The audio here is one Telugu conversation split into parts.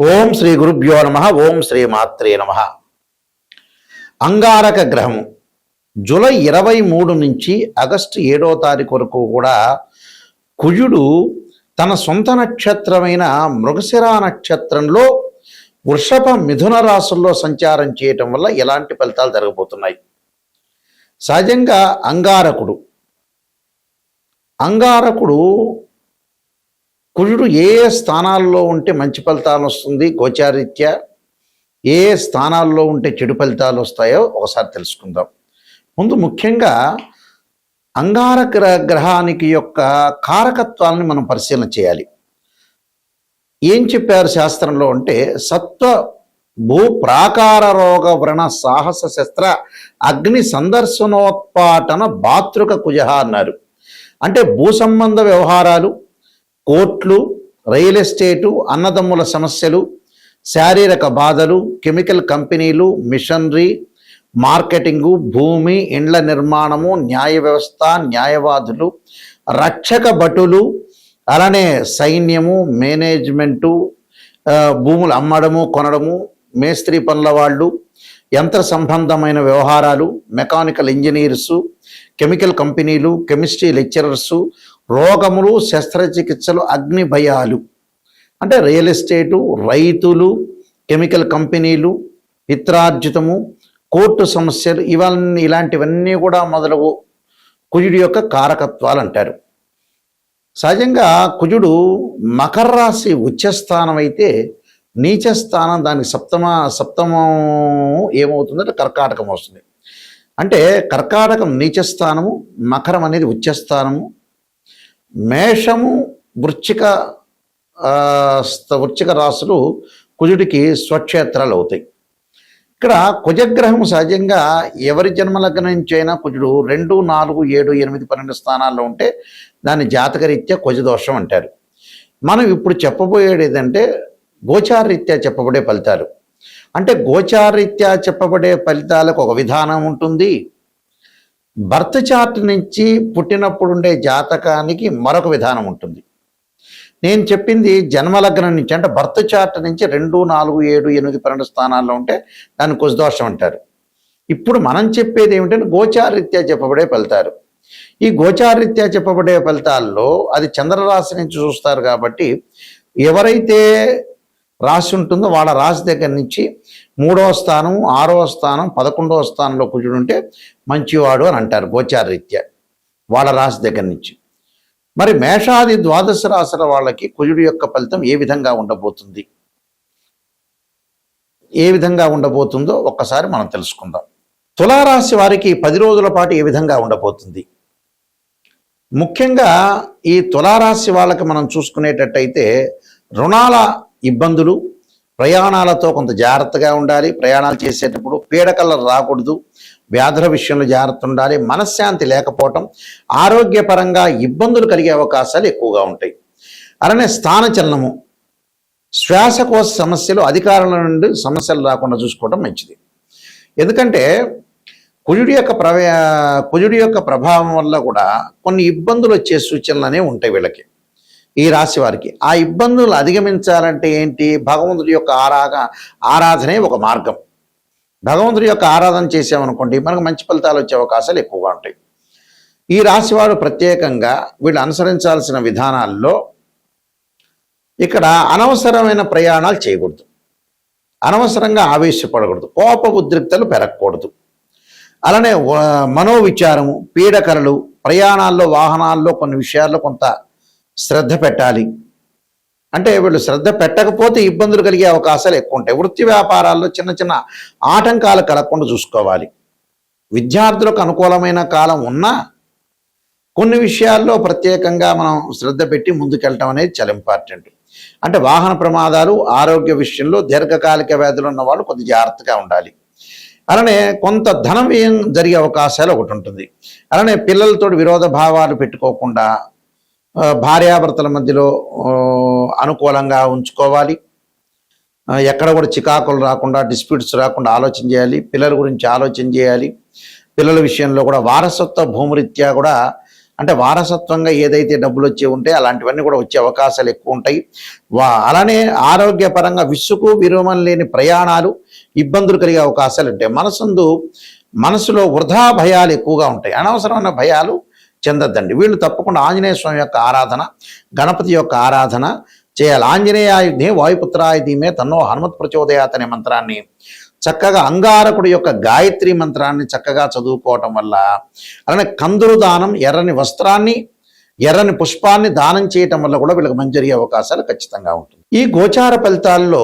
ఓం శ్రీ గురుభ్యో నమ. ఓం శ్రీ మాత్రే నమ. అంగారక గ్రహము జూలై 23 నుంచి ఆగస్టు 7వ తారీఖు వరకు కూడా కుజుడు తన సొంత నక్షత్రమైన మృగశిర నక్షత్రంలో వృషభ మిథున రాశుల్లో సంచారం చేయటం వల్ల ఎలాంటి ఫలితాలు జరగబోతున్నాయి. సహజంగా అంగారకుడు కుజుడు ఏ స్థానాల్లో ఉంటే మంచి ఫలితాలు వస్తుంది, గోచారీత్యా ఏ స్థానాల్లో ఉంటే చెడు ఫలితాలు వస్తాయో ఒకసారి తెలుసుకుందాం. ముందు ముఖ్యంగా అంగారక గ్రహానికి యొక్క కారకత్వాలని మనం పరిశీలన చేయాలి. ఏం చెప్పారు శాస్త్రంలో అంటే సత్వ భూ ప్రాకార రోగ వ్రణ సాహస శస్త్ర అగ్ని సందర్శనోత్పాటన భాతృక కుజ అన్నారు. అంటే భూ సంబంధ వ్యవహారాలు, కోర్టులు, రియల్ ఎస్టేటు, అన్నదమ్ముల సమస్యలు, శారీరక బాధలు, కెమికల్ కంపెనీలు, మిషనరీ, మార్కెటింగు, భూమి, ఇండ్ల నిర్మాణము, న్యాయ వ్యవస్థ, న్యాయవాదులు, రక్షక భటులు, అలానే సైన్యము, మేనేజ్మెంటు, భూములు అమ్మడము కొనడము, మేస్త్రీ పనుల వాళ్ళు, యంత్ర సంబంధమైన వ్యవహారాలు, మెకానికల్ ఇంజనీర్సు, కెమికల్ కంపెనీలు, కెమిస్ట్రీ లెక్చరర్సు, రోగములు, శస్త్రచికిత్సలు, అగ్ని భయాలు, అంటే రియల్ ఎస్టేటు, రైతులు, కెమికల్ కంపెనీలు, పిత్రార్జితము, కోర్టు సమస్యలు, ఇలాంటివన్నీ కూడా మొదలగు కుజుడి యొక్క కారకత్వాలు అంటారు. సహజంగా కుజుడు మకర రాశి ఉచ్చస్థానం అయితే నీచస్థానం దానికి సప్తమం ఏమవుతుందంటే కర్కాటకం వస్తుంది. అంటే కర్కాటకం నీచస్థానము, మకరం అనేది ఉచ్చస్థానము, మేషము, వృశ్చిక రాశులు కుజుడికి స్వక్షేత్రాలు అవుతాయి. ఇక్కడ కుజగ్రహం సహజంగా ఎవరి జన్మలగ్నం నుంచి అయినా కుజుడు 2, 4, 7, 8, 12 స్థానాల్లో ఉంటే దాన్ని జాతకరీత్యా కుజదోషం అంటారు. మనం ఇప్పుడు చెప్పబోయేది ఏంటంటే గోచారరీత్యా చెప్పబడే ఫలితాలు. అంటే గోచారరీత్యా చెప్పబడే ఫలితాలకు ఒక విధానం ఉంటుంది, బర్త్ చార్ట్ నుంచి పుట్టినప్పుడు ఉండే జాతకానికి మరొక విధానం ఉంటుంది. నేను చెప్పింది జన్మలగ్నం నుంచి, అంటే బర్త్ చార్ట్ నుంచి 2, 4, 7, 8, 12 స్థానాల్లో ఉంటే దాన్ని కుజదోషం అంటారు. ఇప్పుడు మనం చెప్పేది ఏమిటంటే గోచారరీత్యా చెప్పబడే ఫలితాలు. ఈ గోచారరీత్యా చెప్పబడే ఫలితాల్లో అది చంద్రరాశి నుంచి చూస్తారు కాబట్టి ఎవరైతే రాశి ఉంటుందో వాళ్ళ రాశి దగ్గర నుంచి 3వ స్థానం, 6వ స్థానం, 11వ స్థానంలో కుజుడు ఉంటే మంచివాడు అని అంటారు గోచారరీత్యా వాళ్ళ రాశి దగ్గర నుంచి. మరి మేషాది ద్వాదశ రాశుల వాళ్ళకి కుజుడు యొక్క ఫలితం ఏ విధంగా ఉండబోతుందో ఒక్కసారి మనం తెలుసుకుందాం. తులారాశి వారికి 10 రోజుల పాటు ఏ విధంగా ఉండబోతుంది. ముఖ్యంగా ఈ తులారాశి వాళ్ళకి మనం చూసుకునేటట్టయితే రుణాల ఇబ్బందులు, ప్రయాణాలతో కొంత జాగ్రత్తగా ఉండాలి. ప్రయాణాలు చేసేటప్పుడు పీడకలు రాకూడదు, వ్యాధుల విషయంలో జాగ్రత్త ఉండాలి. మనశ్శాంతి లేకపోవటం, ఆరోగ్యపరంగా ఇబ్బందులు కలిగే అవకాశాలు ఎక్కువగా ఉంటాయి. అలానే స్థానచలనము, శ్వాసకోశ సమస్యలు, అధికారుల నుండి సమస్యలు రాకుండా చూసుకోవడం మంచిది. ఎందుకంటే కుజుడి యొక్క ప్రభావం వల్ల కూడా కొన్ని ఇబ్బందులు వచ్చే సూచనలు అనేవి ఉంటాయి వీళ్ళకి, ఈ రాశి వారికి. ఆ ఇబ్బందులు అధిగమించాలంటే ఏంటి, భగవంతుడి యొక్క ఆరాధనే ఒక మార్గం. భగవంతుడి యొక్క ఆరాధన చేసామనుకోండి మనకు మంచి ఫలితాలు వచ్చే అవకాశాలు ఎక్కువగా ఉంటాయి. ఈ రాశి వారు ప్రత్యేకంగా వీళ్ళు అనుసరించాల్సిన విధానాల్లో ఇక్కడ అనవసరమైన ప్రయాణాలు చేయకూడదు, అనవసరంగా ఆవేశపడకూడదు, కోప ఉద్రిక్తలు పెరగకూడదు. అలానే మనోవిచారము, పీడకలలు, ప్రయాణాల్లో వాహనాల్లో కొన్ని విషయాల్లో కొంత శ్రద్ధ పెట్టాలి. అంటే వీళ్ళు శ్రద్ధ పెట్టకపోతే ఇబ్బందులు కలిగే అవకాశాలు ఎక్కువ ఉంటాయి. వృత్తి వ్యాపారాల్లో చిన్న చిన్న ఆటంకాలు కలగకుండా చూసుకోవాలి. విద్యార్థులకు అనుకూలమైన కాలం ఉన్నా కొన్ని విషయాల్లో ప్రత్యేకంగా మనం శ్రద్ధ పెట్టి ముందుకెళ్ళటం అనేది చాలా ఇంపార్టెంట్. అంటే వాహన ప్రమాదాలు, ఆరోగ్య విషయంలో దీర్ఘకాలిక వ్యాధులు ఉన్న వాళ్ళు కొద్ది జాగ్రత్తగా ఉండాలి. అలానే కొంత ధన వ్యయం జరిగే అవకాశాలు ఒకటి ఉంటుంది. అలానే పిల్లలతో విరోధ భావాలు పెట్టుకోకుండా భార్యాభర్తల మధ్యలో అనుకూలంగా ఉంచుకోవాలి. ఎక్కడ కూడా చికాకులు రాకుండా, డిస్ప్యూట్స్ రాకుండా ఆలోచన చేయాలి. పిల్లల గురించి ఆలోచన చేయాలి. పిల్లల విషయంలో కూడా వారసత్వ భూమిరీత్యా కూడా అంటే వారసత్వంగా ఏదైతే డబ్బులు వచ్చి ఉంటే అలాంటివన్నీ కూడా వచ్చే అవకాశాలు ఎక్కువ ఉంటాయి. అలానే ఆరోగ్యపరంగా విసుగు విరమణ లేని ప్రయాణాలు, ఇబ్బందులు కలిగే అవకాశాలు ఉంటాయి. మనసులో వృధా భయాలు ఎక్కువగా ఉంటాయి. అనవసరమైన భయాలు చెందద్దండి. వీళ్ళు తప్పకుండా ఆంజనేయ స్వామి యొక్క ఆరాధన, గణపతి యొక్క ఆరాధన చేయాలి. ఆంజనేయాయుధే వాయుపుత్రాయుధీమే తన్నో హనుమత్ ప్రచోదయాత్ అనే మంత్రాన్ని చక్కగా అంగారకుడి యొక్క గాయత్రి మంత్రాన్ని చక్కగా చదువుకోవటం వల్ల, అలానే కందులు దానం, ఎర్రని వస్త్రాన్ని, ఎర్రని పుష్పాన్ని దానం చేయటం వల్ల కూడా వీళ్ళకి మంచి జరిగే అవకాశాలు ఖచ్చితంగా ఉంటుంది. ఈ గోచార ఫలితాల్లో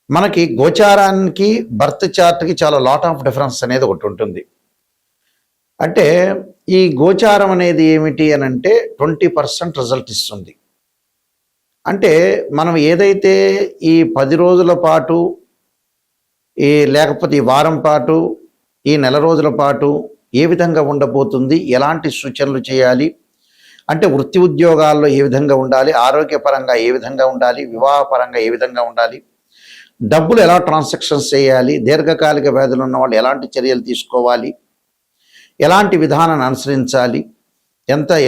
మనకి గోచారానికి బర్త్ చార్ట్కి చాలా లాట్ ఆఫ్ డిఫరెన్స్ అనేది ఒకటి ఉంటుంది. అంటే ఈ గోచారం అనేది ఏమిటి అని అంటే 20% రిజల్ట్ ఇస్తుంది. అంటే మనం ఏదైతే ఈ 10 రోజుల పాటు, లేకపోతే ఈ వారం పాటు, ఈ నెల రోజుల పాటు ఏ విధంగా ఉండబోతుంది, ఎలాంటి సూచనలు చేయాలి, అంటే వృత్తి ఉద్యోగాల్లో ఏ విధంగా ఉండాలి, ఆరోగ్యపరంగా ఏ విధంగా ఉండాలి, వివాహపరంగా ఏ విధంగా ఉండాలి, డబ్బులు ఎలా ట్రాన్సాక్షన్స్ చేయాలి, దీర్ఘకాలిక వ్యాధులు ఉన్న వాళ్ళు ఎలాంటి చర్యలు తీసుకోవాలి, ఎలాంటి విధానాన్ని అనుసరించాలి,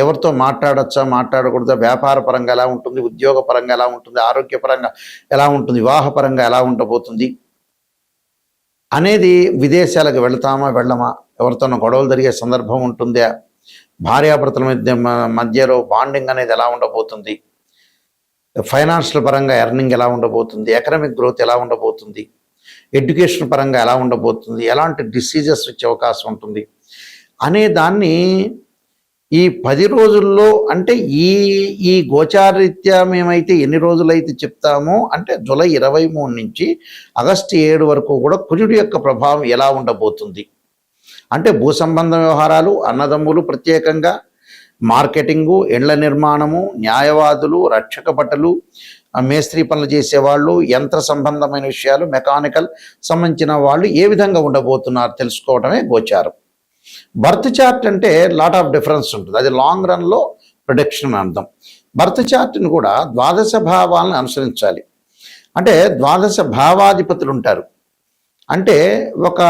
ఎవరితో మాట్లాడచ్చా మాట్లాడకూడదా, వ్యాపార పరంగా ఎలా ఉంటుంది, ఉద్యోగపరంగా ఎలా ఉంటుంది, ఆరోగ్యపరంగా ఎలా ఉంటుంది, వివాహపరంగా ఎలా ఉండబోతుంది అనేది, విదేశాలకు వెళతామా వెళ్ళమా, ఎవరితోనో గొడవలు జరిగే సందర్భం ఉంటుందా, భార్యాభర్తల మధ్యలో బాండింగ్ అనేది ఎలా ఉండబోతుంది, ఫైనాన్షియల్ పరంగా ఎర్నింగ్ ఎలా ఉండబోతుంది, ఎకనామిక్ గ్రోత్ ఎలా ఉండబోతుంది, ఎడ్యుకేషన్ పరంగా ఎలా ఉండబోతుంది, ఎలాంటి డిసీజెస్ వచ్చే అవకాశం ఉంటుంది అనే దాన్ని ఈ 10 రోజుల్లో, అంటే ఈ గోచారరీత్యా మేమైతే ఎన్ని రోజులైతే చెప్తామో, అంటే జూలై 23 నుంచి ఆగస్టు 7 వరకు కూడా కుజుడి యొక్క ప్రభావం ఎలా ఉండబోతుంది, అంటే భూ సంబంధ వ్యవహారాలు, అన్నదమ్ములు, ప్రత్యేకంగా మార్కెటింగు, ఇండ్ల నిర్మాణము, న్యాయవాదులు, రక్షక భటులు, మేస్త్రీ పనులు చేసేవాళ్ళు, యంత్ర సంబంధమైన విషయాలు, మెకానికల్ సంబంధించిన వాళ్ళు ఏ విధంగా ఉండబోతున్నారు తెలుసుకోవడమే గోచారం. బర్త్ చార్ట్ అంటే లాట్ ఆఫ్ డిఫరెన్స్ ఉంటుంది. అది లాంగ్ రన్లో ప్రొడిక్షన్ అర్థం. బర్త్ చార్ట్ని కూడా ద్వాదశ భావాలను అనుసరించాలి. అంటే ద్వాదశ భావాధిపతులు ఉంటారు. అంటే ఒక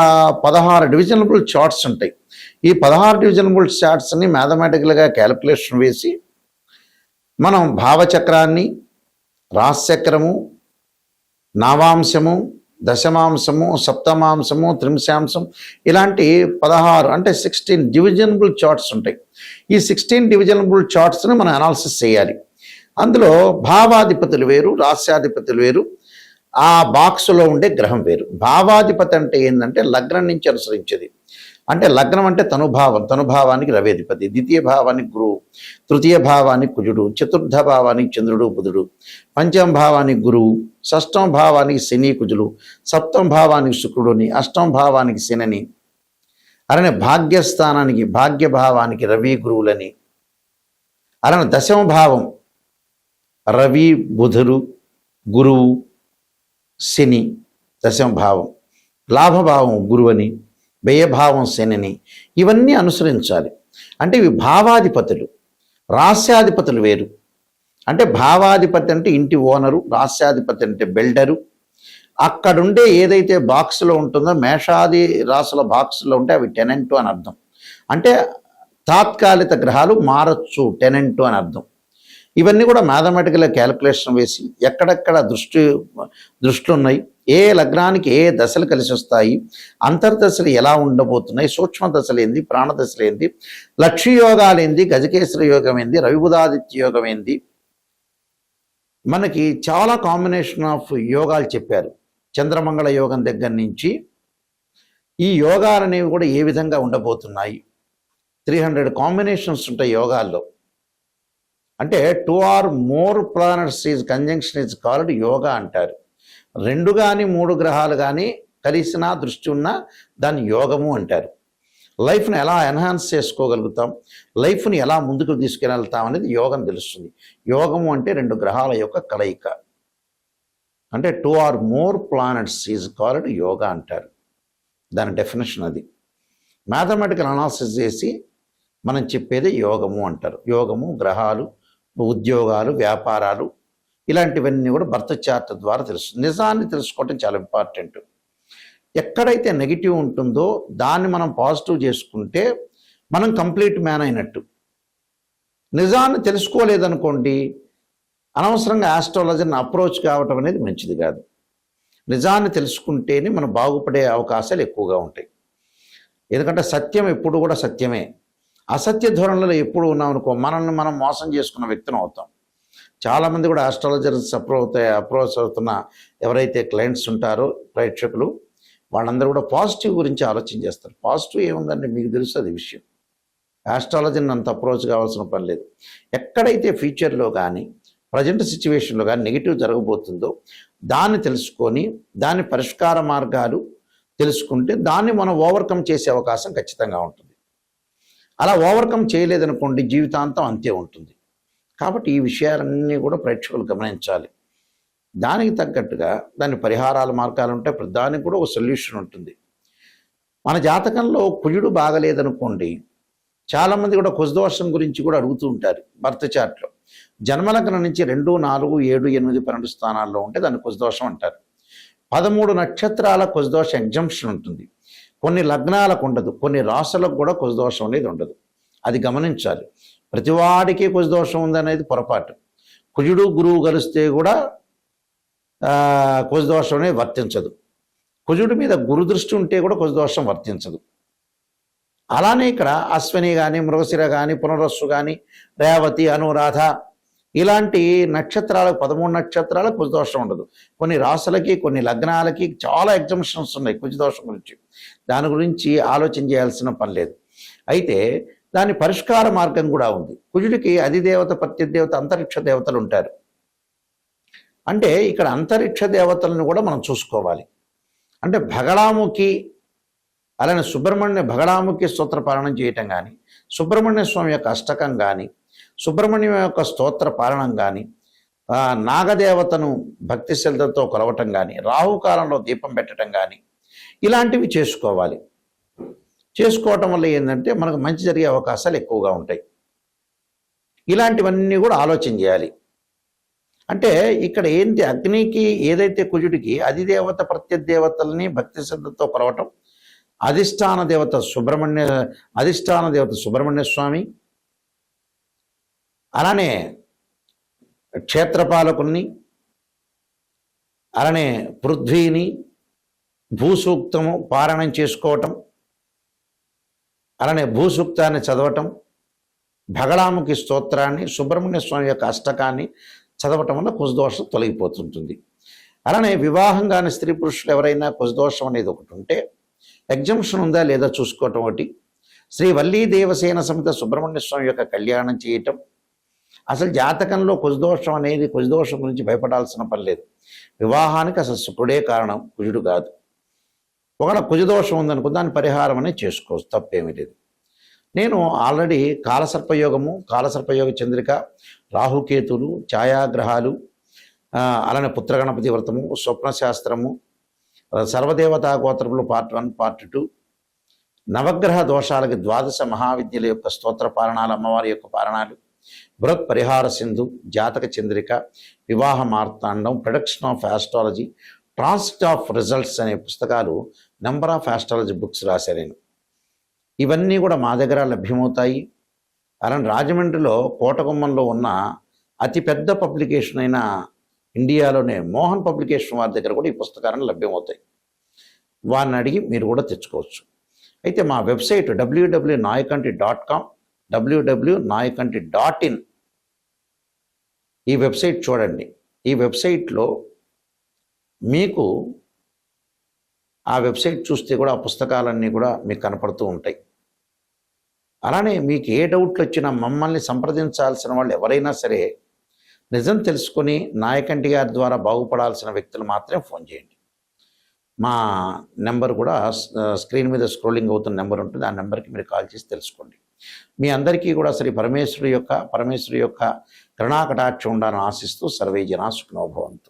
16 డివిజనబుల్ చార్ట్స్ ఉంటాయి. ఈ 16 డివిజనబుల్ చార్ట్స్ని మ్యాథమెటికల్గా క్యాలిక్యులేషన్ వేసి మనం భావచక్రాన్ని, రాశిచక్రము, నవాంశము, దశమాంశము, సప్తమాంశము, త్రింశాంశం, ఇలాంటి 16 అంటే 16 డివిజనబుల్ చార్ట్స్ ఉంటాయి. ఈ 16 డివిజనబుల్ చార్ట్స్ని మనం అనాలిసిస్ చేయాలి. అందులో భావాధిపతులు వేరు, రాస్యాధిపతులు వేరు, ఆ బాక్స్లో ఉండే గ్రహం వేరు. భావాధిపతి అంటే ఏంటంటే లగ్నం నుంచి అనుసరించేది. అంటే లగ్నం అంటే తనుభావం, తనుభావానికి రవేధిపతి, ద్వితీయ భావానికి గురువు, తృతీయ భావానికి కుజుడు, చతుర్థ భావానికి చంద్రుడు బుధుడు, పంచమ భావానికి గురువు, షష్టమ భావానికి శని కుజులు, సప్తమ భావానికి శుక్రుడుని, అష్టమ భావానికి శనిని, అలానే భాగ్యస్థానానికి భాగ్యభావానికి రవి గురువులని, అలానే దశమ భావం రవి బుధుడు గురువు శని దశమ భావం, లాభభావం గురువని, వ్యయభావం శనిని, ఇవన్నీ అనుసరించాలి. అంటే ఇవి భావాధిపతులు. రాస్యాధిపతులు వేరు. అంటే భావాధిపతి అంటే ఇంటి ఓనరు, రాస్యాధిపతి అంటే బిల్డరు. అక్కడుండే ఏదైతే బాక్స్లో ఉంటుందో, మేషాది రాసుల బాక్స్లో ఉంటే అవి టెనెంటు అని అర్థం. అంటే తాత్కాలిక గ్రహాలు మారచ్చు, టెనెంటు అని అర్థం. ఇవన్నీ కూడా మ్యాథమెటికల్ క్యాలిక్యులేషన్ వేసి ఎక్కడెక్కడ దృష్టిలు ఉన్నాయి, ఏ లగ్నానికి ఏ దశలు కలిసి వస్తాయి, అంతర్దశలు ఎలా ఉండబోతున్నాయి, సూక్ష్మ దశలు ఏంది, ప్రాణదశలు ఏంది, లక్ష్య యోగాలు ఏంది, గజకేశ్వర యోగం ఏంది, రవిబుధాదిత్య యోగం ఏంది, మనకి చాలా కాంబినేషన్ ఆఫ్ యోగాలు చెప్పారు. చంద్రమంగళ యోగం దగ్గర నుంచి ఈ యోగాలు అనేవి కూడా ఏ విధంగా ఉండబోతున్నాయి. 300 కాంబినేషన్స్ ఉంటాయి యోగాల్లో. అంటే 2 or more planets is conjunction is called yoga అంటారు. 2 కానీ 3 గ్రహాలు కానీ కలిసినా దృష్టి ఉన్నా దాన్ని యోగము అంటారు. లైఫ్ని ఎలా ఎన్హాన్స్ చేసుకోగలుగుతాం, లైఫ్ని ఎలా ముందుకు తీసుకెళ్తాం అనేది యోగం తెలుస్తుంది. యోగము అంటే 2 గ్రహాల యొక్క కలయిక. అంటే 2 or more planets is called yoga అంటారు. దాని డెఫినేషన్ అది. మ్యాథమెటికల్ అనాలిసిస్ చేసి మనం చెప్పేది యోగము అంటారు. యోగము, గ్రహాలు, ఉద్యోగాలు, వ్యాపారాలు, ఇలాంటివన్నీ కూడా బర్త్ చార్ట్ ద్వారా తెలుస్తుంది. నిజాన్ని తెలుసుకోవటం చాలా ఇంపార్టెంట్. ఎక్కడైతే నెగిటివ్ ఉంటుందో దాన్ని మనం పాజిటివ్ చేసుకుంటే మనం కంప్లీట్ మ్యాన్ అయినట్టు. నిజాన్ని తెలుసుకోలేదనుకోండి, అనవసరంగా ఆస్ట్రాలజర్ని అప్రోచ్ కావటం అనేది మంచిది కాదు. నిజాన్ని తెలుసుకుంటేనే మనం బాగుపడే అవకాశాలు ఎక్కువగా ఉంటాయి. ఎందుకంటే సత్యం ఎప్పుడు కూడా సత్యమే. అసత్య ధోరణిలో ఎప్పుడు ఉన్నామనుకో మనల్ని మనం మోసం చేసుకున్న వ్యక్తిని అవుతాం. చాలామంది కూడా ఆస్ట్రాలజర్స్ అప్రోచ్ అవుతున్న ఎవరైతే క్లయింట్స్ ఉంటారో ప్రేక్షకులు, వాళ్ళందరూ కూడా పాజిటివ్ గురించి ఆలోచన చేస్తారు. పాజిటివ్ ఏముందంటే మీకు తెలుస్తుంది విషయం. ఆస్ట్రాలజీని అంత అప్రోచ్ కావాల్సిన పని లేదు. ఎక్కడైతే ఫ్యూచర్లో కానీ ప్రజెంట్ సిచ్యువేషన్లో కానీ నెగిటివ్ జరగబోతుందో దాన్ని తెలుసుకొని దాని పరిష్కార మార్గాలు తెలుసుకుంటే దాన్ని మనం ఓవర్కమ్ చేసే అవకాశం ఖచ్చితంగా ఉంటుంది. అలా ఓవర్కమ్ చేయలేదనుకోండి జీవితాంతం అంతే ఉంటుంది. కాబట్టి ఈ విషయాలన్నీ కూడా ప్రేక్షకులు గమనించాలి. దానికి తగ్గట్టుగా దాని పరిహారాల మార్గాలు ఉంటాయి. ప్రతిదానికి కూడా ఒక సొల్యూషన్ ఉంటుంది. మన జాతకంలో కుజుడు బాగలేదనుకోండి, చాలామంది కూడా కుజదోషం గురించి కూడా అడుగుతూ ఉంటారు. బర్త్ చార్ట్లో జన్మలగ్నం నుంచి 2, 4, 7, 8, 12 స్థానాల్లో ఉంటే దాన్ని కుజదోషం అంటారు. 13 నక్షత్రాల కుజదోష ఎగ్జంప్షన్ ఉంటుంది. కొన్ని లగ్నాలకు ఉండదు, కొన్ని రాశులకు కూడా కుజదోషం అనేది ఉండదు. అది గమనించాలి. ప్రతివాడికి కుజదోషం ఉందనేది పొరపాటు. కుజుడు గురువు కలిస్తే కూడా కుజదోషం అనేది వర్తించదు. కుజుడి మీద గురు దృష్టి ఉంటే కూడా కుజదోషం వర్తించదు. అలానే ఇక్కడ అశ్విని కానీ, మృగశిర కానీ, పునరస్సు కానీ, రేవతి, అనురాధ ఇలాంటి నక్షత్రాలకు 13 నక్షత్రాలకు కుజదోషం ఉండదు. కొన్ని రాశులకి, కొన్ని లగ్నాలకి చాలా ఎగ్జంప్షన్స్ ఉన్నాయి కుజదోషం గురించి. దాని గురించి ఆలోచన చేయాల్సిన పని లేదు. అయితే దాని పరిష్కార మార్గం కూడా ఉంది. కుజుడికి అధిదేవత, ప్రత్యదేవత, అంతరిక్ష దేవతలు ఉంటారు. అంటే ఇక్కడ అంతరిక్ష దేవతలను కూడా మనం చూసుకోవాలి. అంటే భగళాముఖి, అలానే భగళాముఖి స్తోత్ర పాలనం చేయటం కానీ, సుబ్రహ్మణ్య స్వామి యొక్క అష్టకం కానీ, సుబ్రహ్మణ్యం యొక్క స్తోత్ర పాలనం కానీ, నాగదేవతను భక్తి శ్రద్ధతో కొలవటం కానీ, రాహుకాలంలో దీపం పెట్టడం కానీ ఇలాంటివి చేసుకోవాలి. చేసుకోవటం వల్ల ఏంటంటే మనకు మంచి జరిగే అవకాశాలు ఎక్కువగా ఉంటాయి. ఇలాంటివన్నీ కూడా ఆలోచన చేయాలి. అంటే ఇక్కడ ఏంటి, అగ్నికి ఏదైతే కుజుడికి అధిదేవత ప్రత్యదేవతల్ని భక్తి శ్రద్ధతో కొలవటం, అధిష్టాన దేవత సుబ్రహ్మణ్య స్వామి, అలానే క్షేత్రపాలకుల్ని, అలానే పృథ్వీని భూసూక్తము పారాయణం చేసుకోవటం, అలానే భూసూక్తాన్ని చదవటం, భగళాముఖి స్తోత్రాన్ని, సుబ్రహ్మణ్య స్వామి యొక్క అష్టకాన్ని చదవటం వల్ల కుజదోషం తొలగిపోతుంటుంది. అలానే వివాహం కాని స్త్రీ పురుషులు ఎవరైనా కుజదోషం అనేది ఒకటి ఉంటే ఎగ్జంప్షన్ ఉందా లేదా చూసుకోవటం ఒకటి, శ్రీ వల్లీ దేవసేన సమేత సుబ్రహ్మణ్య స్వామి యొక్క కళ్యాణం చేయటం. అసలు జాతకంలో కుజదోషం గురించి భయపడాల్సిన పని లేదు. వివాహానికి అసలు శుక్రుడే కారణం, కుజుడు కాదు. ఒకవేళ కుజదోషం ఉందనుకో దాని పరిహారం అనేది చేసుకోవచ్చు, తప్పేమీ లేదు. నేను ఆల్రెడీ కాలసర్పయోగ చంద్రిక, రాహుకేతులు, ఛాయాగ్రహాలు, అలానే పుత్రగణపతి వ్రతము, స్వప్నశాస్త్రము, సర్వదేవతా గోత్రములు పార్ట్ 1, పార్ట్ 2, నవగ్రహ దోషాలకి 12 మహావిద్యల యొక్క స్తోత్ర పారణాలు, అమ్మవారి యొక్క పారణాలు, బృహత్ పరిహార Sindhu, Jataka Chandrika, Vivaha Marthandam, production of astrology, transit of results అనే పుస్తకాలు నెంబర్ ఆఫ్ ఆస్ట్రాలజీ బుక్స్ రాశాను నేను. ఇవన్నీ కూడా మా దగ్గర లభ్యమవుతాయి. అలానే రాజమండ్రిలో కోటగుమ్మంలో ఉన్న అతిపెద్ద పబ్లికేషన్ అయిన ఇండియాలోనే మోహన్ పబ్లికేషన్ వారి దగ్గర కూడా ఈ పుస్తకాలను లభ్యమవుతాయి. వారిని అడిగి మీరు కూడా తెచ్చుకోవచ్చు. అయితే మా వెబ్సైట్ www.nayakanti.com, www.nayakanti.in ఈ వెబ్సైట్ చూడండి. ఈ వెబ్సైట్లో మీకు ఆ వెబ్సైట్ చూస్తే కూడా ఆ పుస్తకాలన్నీ కూడా మీకు కనపడుతూ ఉంటాయి. అలానే మీకు ఏ డౌట్లు వచ్చినా మమ్మల్ని సంప్రదించాల్సిన వాళ్ళు ఎవరైనా సరే నిజం తెలుసుకొని నాయకంటి గారి ద్వారా బాగుపడాల్సిన వ్యక్తులు మాత్రమే ఫోన్ చేయండి. మా నెంబర్ కూడా స్క్రీన్ మీద స్క్రోలింగ్ అవుతున్న నెంబర్ ఉంటుంది. ఆ నెంబర్కి మీరు కాల్ చేసి తెలుసుకోండి. మీ అందరికీ కూడా శ్రీ పరమేశ్వరి యొక్క కరుణాకటాక్షం ఉండాలని ఆశిస్తూ సర్వే జనా సుఖినో భవంతు.